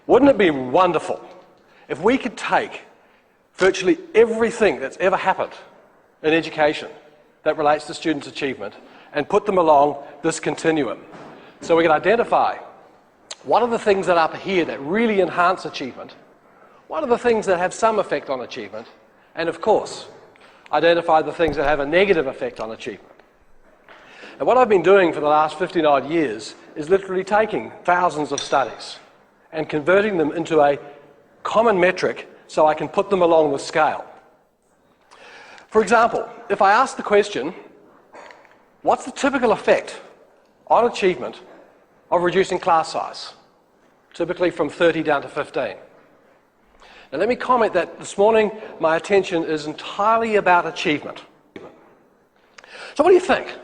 Wouldn't it be wonderful if we could take virtually everything that's ever happened in education that relates to students' achievement and put them along this continuum? So we can identify what are the things that are up here that really enhance achievement, what are the things that have some effect on achievement, and of course, identify the things that have a negative effect on achievement. And what I've been doing for the last 15-odd years is literally taking thousands of studies and converting them into a common metric so I can put them along the scale. For example, if I ask the question, what's the typical effect on achievement of reducing class size, typically from 30 down to 15? Now let me comment that this morning my attention is entirely about achievement. So what do you think?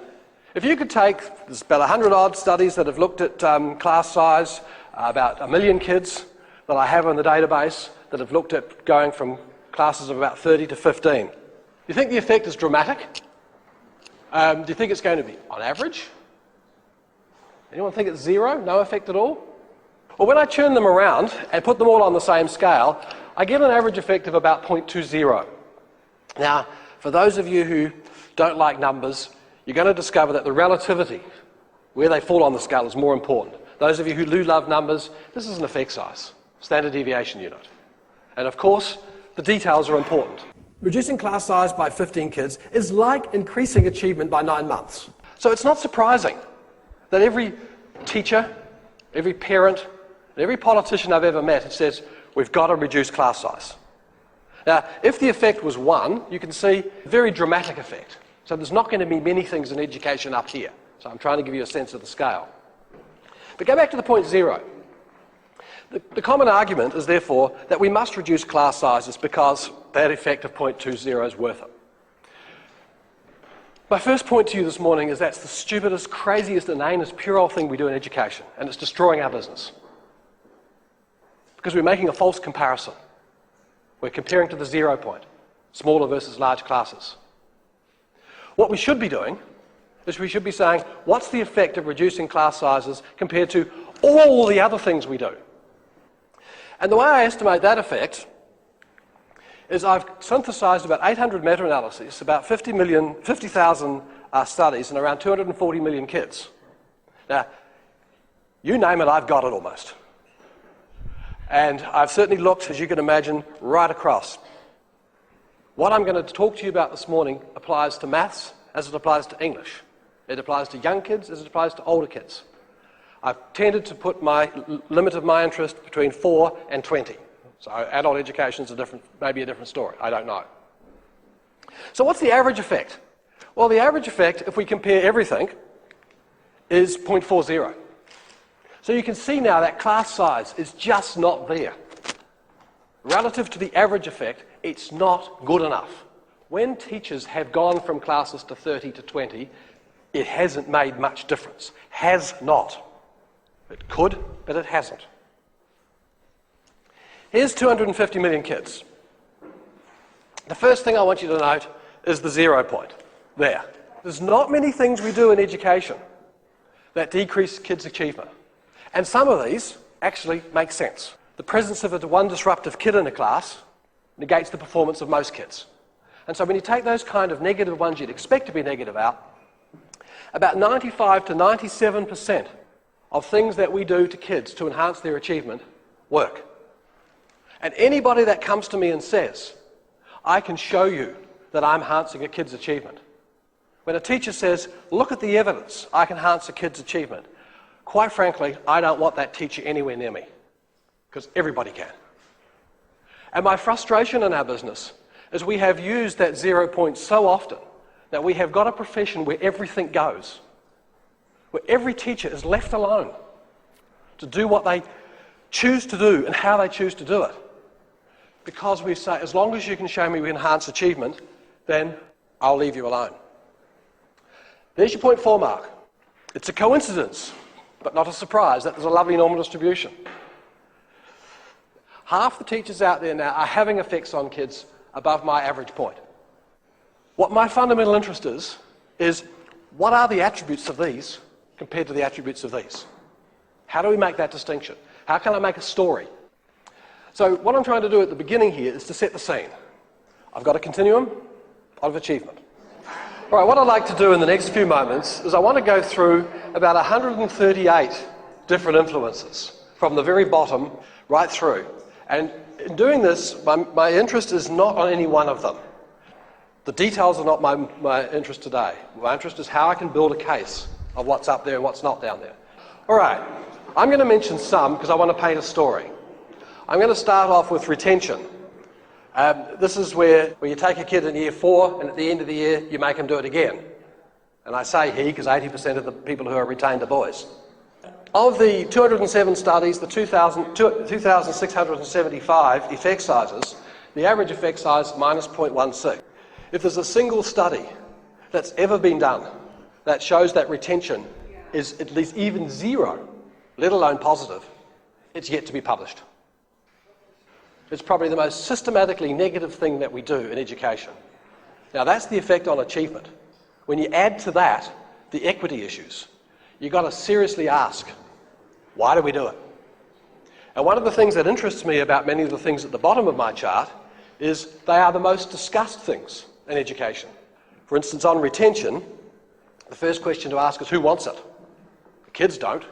If you could take, there's about 100-odd studies that have looked at class size, about 1 million kids that I have in the database that have looked at going from classes of about 30 to 15. Do you think the effect is dramatic? Do you think it's going to be on average? Anyone think it's zero, no effect at all? Well, when I turn them around and put them all on the same scale, I get an average effect of about 0.20. Now, for those of you who don't like numbers, you're going to discover that the relativity, where they fall on the scale, is more important. Those of you who do love numbers, this is an effect size, standard deviation unit. And of course, the details are important. Reducing class size by 15 kids is like increasing achievement by 9 months. So it's not surprising that every teacher, every parent, and every politician I've ever met says, we've got to reduce class size. Now, if the effect was 1, you can see a very dramatic effect. So there's not going to be many things in education up here. So I'm trying to give you a sense of the scale. But go back to the point 0. The common argument is therefore that we must reduce class sizes because that effect of 0.20 is worth it. My first point to you this morning is that's the stupidest, craziest, inanest, puerile thing we do in education, and it's destroying our business. Because we're making a false comparison. We're comparing to the 0 point, smaller versus large classes. What we should be doing is we should be saying, what's the effect of reducing class sizes compared to all the other things we do? And the way I estimate that effect is I've synthesized about 800 meta-analyses, about 50,000 studies, and around 240 million kids. Now, you name it, I've got it almost. And I've certainly looked, as you can imagine, right across. What I'm going to talk to you about this morning applies to maths as it applies to English. It applies to young kids as it applies to older kids. I've tended to put my limit of my interest between 4 and 20. So adult education is maybe a different story. I don't know. So what's the average effect? Well, the average effect, if we compare everything, is 0.40. So you can see now that class size is just not there. Relative to the average effect, it's not good enough. When teachers have gone from classes to 30 to 20, it hasn't made much difference. Has not. It could, but it hasn't. Here's 250 million kids. The first thing I want you to note is the 0 point. There. There's not many things we do in education that decrease kids' achievement. And some of these actually make sense. The presence of one disruptive kid in a class negates the performance of most kids. And so when you take those kind of negative ones you'd expect to be negative out, about 95 to 97% of things that we do to kids to enhance their achievement work. And anybody that comes to me and says, I can show you that I'm enhancing a kid's achievement. When a teacher says, look at the evidence, I can enhance a kid's achievement, quite frankly, I don't want that teacher anywhere near me, because everybody can. And my frustration in our business is we have used that 0 point so often that we have got a profession where everything goes, where every teacher is left alone to do what they choose to do and how they choose to do it. Because we say, as long as you can show me we enhance achievement, then I'll leave you alone. There's your 0.4 mark. It's a coincidence, but not a surprise, that there's a lovely normal distribution. Half the teachers out there now are having effects on kids above my average point. What my fundamental interest is what are the attributes of these compared to the attributes of these? How do we make that distinction? How can I make a story So what I'm trying to do at the beginning here is to set the scene. I've got a continuum of achievement. All right, what I'd like to do in the next few moments is I want to go through about 138 different influences from the very bottom right through. And in doing this, my interest is not on any one of them. The details are not my interest today. My interest is how I can build a case of what's up there and what's not down there. All right, I'm going to mention some because I want to paint a story. I'm going to start off with retention. This is where you take a kid in year 4 and at the end of the year you make him do it again. And I say he because 80% of the people who are retained are boys. Of the 207 studies, the 2,675 effect sizes, the average effect size is minus 0.16. If there's a single study that's ever been done that shows that retention is at least even 0, let alone positive, it's yet to be published. It's probably the most systematically negative thing that we do in education. Now that's the effect on achievement. When you add to that the equity issues, you've got to seriously ask, why do we do it? And one of the things that interests me about many of the things at the bottom of my chart is they are the most discussed things in education. For instance, on retention, the first question to ask is who wants it? The kids don't,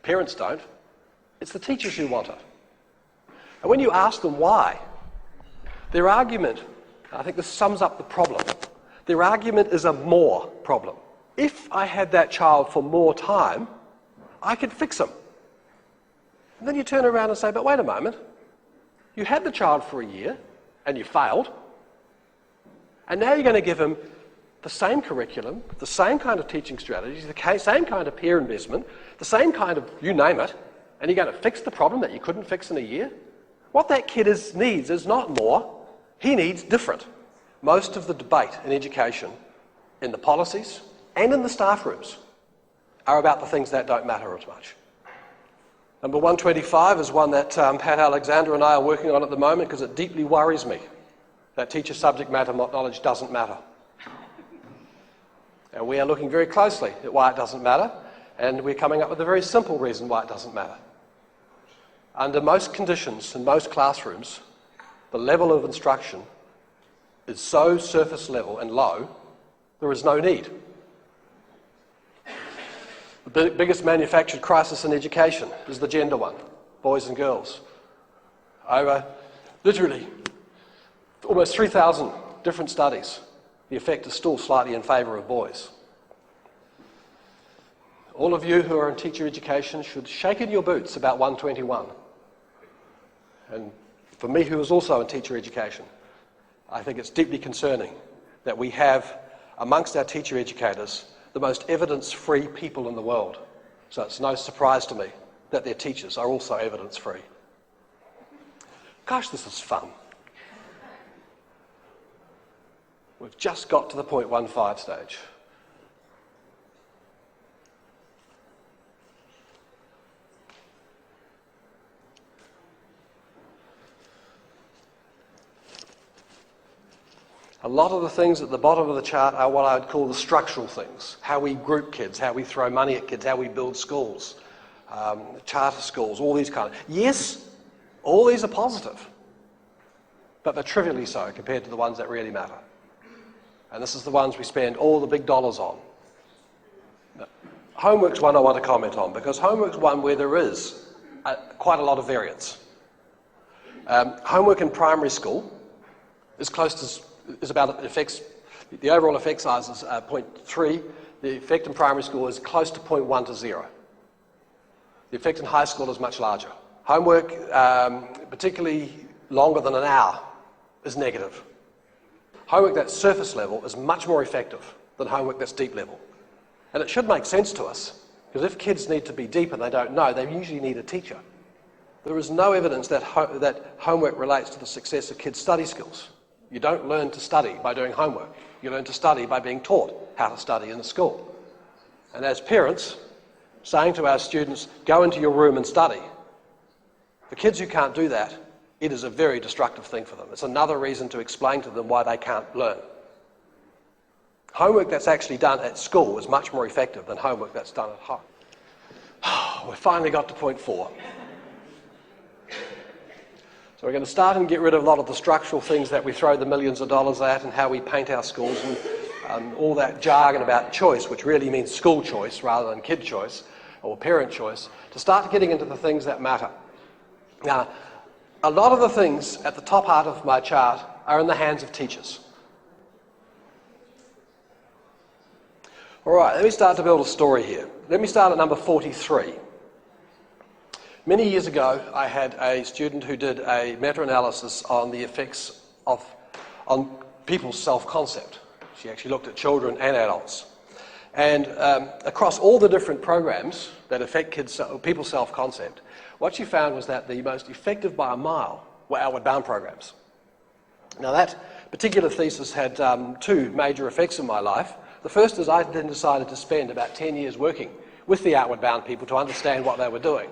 parents don't, it's the teachers who want it. And when you ask them why, their argument, I think this sums up the problem, their argument is a more problem. If I had that child for more time, I could fix them. And then you turn around and say, but wait a moment, you had the child for a year and you failed, and now you're going to give him the same curriculum, the same kind of teaching strategies, the same kind of peer investment, the same kind of, you name it, and you're going to fix the problem that you couldn't fix in a year? What that kid needs is not more, he needs different. Most of the debate in education, in the policies and in the staff rooms, are about the things that don't matter as much. Number 125 is one that Pat Alexander and I are working on at the moment because it deeply worries me that teacher subject matter knowledge doesn't matter. And we are looking very closely at why it doesn't matter, and we're coming up with a very simple reason why it doesn't matter. Under most conditions in most classrooms, the level of instruction is so surface level and low, there is no need. The biggest manufactured crisis in education is the gender one, boys and girls. Over literally almost 3,000 different studies, the effect is still slightly in favour of boys. All of you who are in teacher education should shake in your boots about 121. And for me, who is also in teacher education, I think it's deeply concerning that we have, amongst our teacher educators, the most evidence-free people in the world. So it's no surprise to me that their teachers are also evidence-free. Gosh, this is fun. We've just got to the 0.15 stage. A lot of the things at the bottom of the chart are what I would call the structural things. How we group kids, how we throw money at kids, how we build schools, charter schools, all these kind of... Yes, all these are positive, but they're trivially so compared to the ones that really matter. And this is the ones we spend all the big dollars on. Homework's one I want to comment on, because homework's one where there is quite a lot of variance. Homework in primary school is close to... is about effects, the overall effect size is 0.3. The effect in primary school is close to 0.1 to 0. The effect in high school is much larger. Homework, particularly longer than an hour, is negative. Homework that's surface level is much more effective than homework that's deep level. And it should make sense to us, because if kids need to be deep and they don't know, they usually need a teacher. There is no evidence that homework relates to the success of kids' study skills. You don't learn to study by doing homework. You learn to study by being taught how to study in the school. And as parents, saying to our students, go into your room and study, the kids who can't do that, it is a very destructive thing for them. It's another reason to explain to them why they can't learn. Homework that's actually done at school is much more effective than homework that's done at home. We've finally got to 0.4. So we're going to start and get rid of a lot of the structural things that we throw the millions of dollars at and how we paint our schools and all that jargon about choice, which really means school choice rather than kid choice or parent choice, to start getting into the things that matter. Now, a lot of the things at the top part of my chart are in the hands of teachers. All right, let me start to build a story here. Let me start at number 43. Many years ago, I had a student who did a meta-analysis on the effects on people's self-concept. She actually looked at children and adults. And across all the different programs that affect people's self-concept, what she found was that the most effective by a mile were outward bound programs. Now that particular thesis had two major effects in my life. The first is I then decided to spend about 10 years working with the outward bound people to understand what they were doing,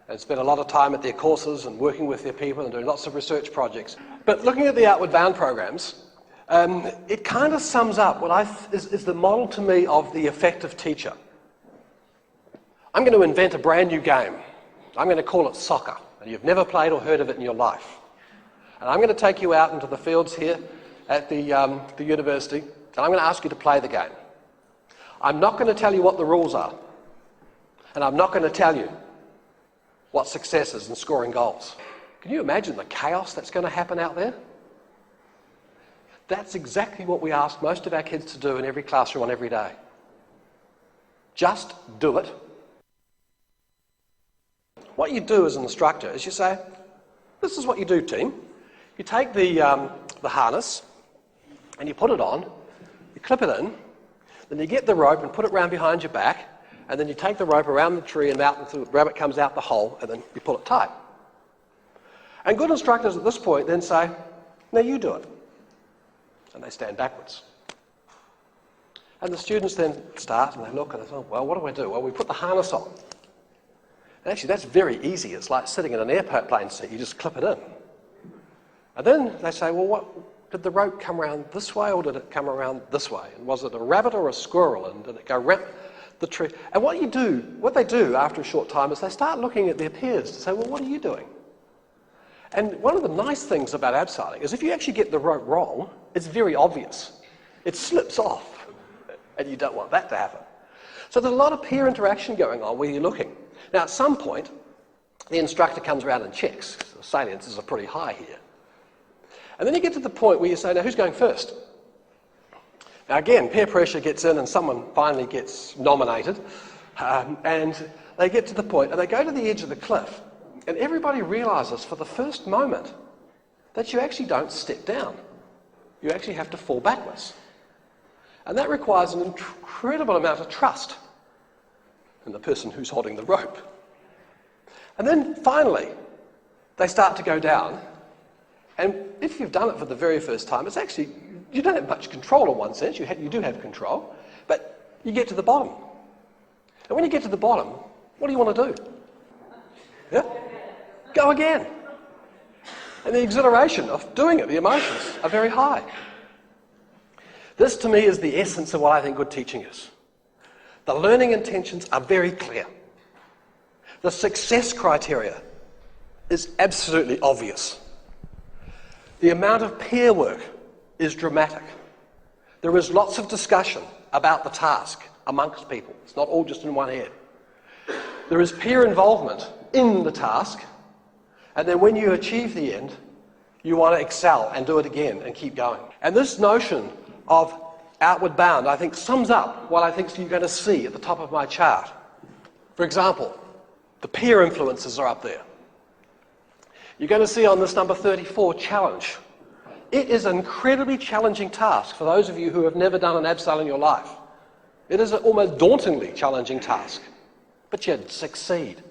and spent a lot of time at their courses and working with their people and doing lots of research projects. But looking at the outward bound programs, it kind of sums up what is the model to me of the effective teacher. I'm going to invent a brand new game. I'm going to call it soccer, and you've never played or heard of it in your life. And I'm going to take you out into the fields here at the university, and I'm going to ask you to play the game. I'm not going to tell you what the rules are, and I'm not going to tell you what success is in scoring goals. Can you imagine the chaos that's going to happen out there? That's exactly what we ask most of our kids to do in every classroom on every day. Just do it. What you do as an instructor is you say, this is what you do, team. You take the harness and you put it on, you clip it in, then you get the rope and put it round behind your back, and then you take the rope around the tree and out until the rabbit comes out the hole, and then you pull it tight. And good instructors at this point then say, now you do it. And they stand backwards. And the students then start and they look and they say, well, what do I do? Well, we put the harness on. And actually, that's very easy. It's like sitting in an airplane seat. You just clip it in. And then they say, well, did the rope come around this way or did it come around this way? And was it a rabbit or a squirrel? And did it go around the tree? And what they do after a short time is they start looking at their peers to say, well, what are you doing? And one of the nice things about abseiling is if you actually get the rope wrong, it's very obvious. It slips off, and you don't want that to happen. So there's a lot of peer interaction going on where you're looking. Now, at some point, the instructor comes around and checks. The saliences are pretty high here. And then you get to the point where you say, now, who's going first? Now, again, peer pressure gets in and someone finally gets nominated. And they get to the point, and they go to the edge of the cliff. And everybody realizes for the first moment that you actually don't step down. You actually have to fall backwards. And that requires an incredible amount of trust in the person who's holding the rope. And then finally, they start to go down. And if you've done it for the very first time, it's actually, you don't have much control in one sense. You do have control, but you get to the bottom. And when you get to the bottom, what do you want to do? Yeah? Go again. And the exhilaration of doing it, the emotions, are very high. This, to me, is the essence of what I think good teaching is. The learning intentions are very clear. The success criteria is absolutely obvious. The amount of peer work is dramatic. There is lots of discussion about the task amongst people. It's not all just in one head. There is peer involvement in the task, and then when you achieve the end, you want to excel and do it again and keep going. And this notion of outward bound, I think, sums up what I think you're going to see at the top of my chart. For example, the peer influences are up there. You're going to see on this number 34, challenge. It is an incredibly challenging task for those of you who have never done an abseil in your life. It is an almost dauntingly challenging task, but you succeed.